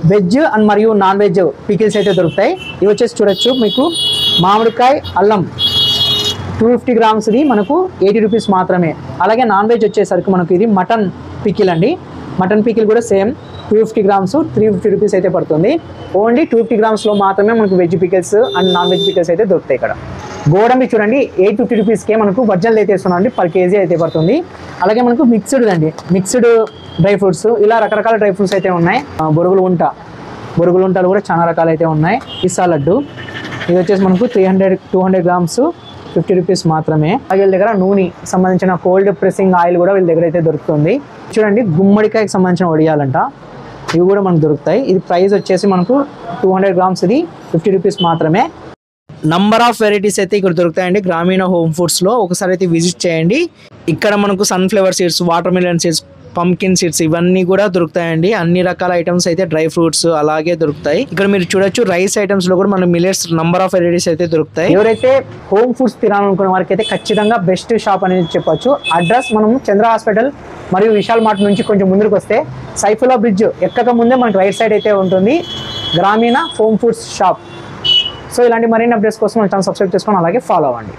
Veg and మరియు non veg pickles అయితే దొరుకుతాయి. ఇవి వచ్చేసి చూడొచ్చు మీకు మామిడికాయ అల్లం 250 గ్రామ్స్ది మనకు 80 రూపీస్ మాత్రమే. అలాగే నాన్ వెజ్ వచ్చేసరికి మనకు ఇది మటన్ పికిల్ అండి. మటన్ పికిల్ కూడా సేమ్ 250 గ్రామ్స్ 350 రూపీస్ అయితే పడుతుంది. ఓన్లీ 250 గ్రామ్స్లో మాత్రమే మనకు veg pickles and non veg pickles అయితే దొరుకుతాయి. ఇక్కడ గోడంబి చూడండి 850 రూపీస్కే మనకు ఒరిజినల్ అయితే ఇస్తున్నాం పర్ కేజీ అయితే పడుతుంది. అలాగే మనకు మిక్స్డ్ అండి, మిక్స్డ్ డ్రై ఫ్రూట్స్ ఇలా రకరకాల డ్రై ఫ్రూట్స్ అయితే ఉన్నాయి. బొరుగులు ఉంటాలు కూడా చాలా రకాలు అయితే ఉన్నాయి. పిస్తా లడ్డు ఇది వచ్చేసి మనకు 200 గ్రామ్స్ 50 రూపీస్ మాత్రమే. అలాగే వీళ్ళ దగ్గర నూనె సంబంధించిన కోల్డ్ ప్రెసింగ్ ఆయిల్ కూడా వీళ్ళ దగ్గర అయితే దొరుకుతుంది. చూడండి గుమ్మడికాయకి సంబంధించిన వడియాలంట, ఇవి కూడా మనకు దొరుకుతాయి. ఇది ప్రైస్ వచ్చేసి మనకు 200 గ్రామ్స్ ఇది 50 రూపీస్ మాత్రమే. నంబర్ ఆఫ్ వెరైటీస్ అయితే ఇక్కడ దొరుకుతాయండి గ్రామీణ హోమ్ ఫుడ్స్లో. ఒకసారి అయితే విజిట్ చేయండి. ఇక్కడ మనకు sunflower seeds, water melon seeds, pumpkin seeds ఇవన్నీ కూడా దొరుకుతాయండి. అన్ని రకాల ఐటమ్స్ అయితే డ్రై ఫ్రూట్స్ అలాగే దొరుకుతాయి. ఇక్కడ మీరు చూడొచ్చు రైస్ ఐటమ్స్ లో కూడా మన మిల్లెట్స్ నంబర్ ఆఫ్ వెరైటీస్ అయితే దొరుకుతాయి. ఎవరైతే హోమ్ ఫుడ్స్ తినాలనుకునే వారికి అయితే ఖచ్చితంగా బెస్ట్ షాప్ అనేది చెప్పొచ్చు. అడ్రస్ మనం చంద్ర హాస్పిటల్ మరియు విశాల్ మార్ట్ నుంచి కొంచెం ముందుకు వస్తే సైఫుల్లా బ్రిడ్జ్ ఎక్కక ముందే మనకి రైట్ సైడ్ అయితే ఉంటుంది గ్రామీణ హోమ్ ఫుడ్స్ షాప్. సో ఇలాంటి మరిన్ని అప్డేట్స్ కోసం మన ఛానల్ సబ్స్క్రైబ్ చేసుకొని అలాగే ఫాలో అవ్వండి.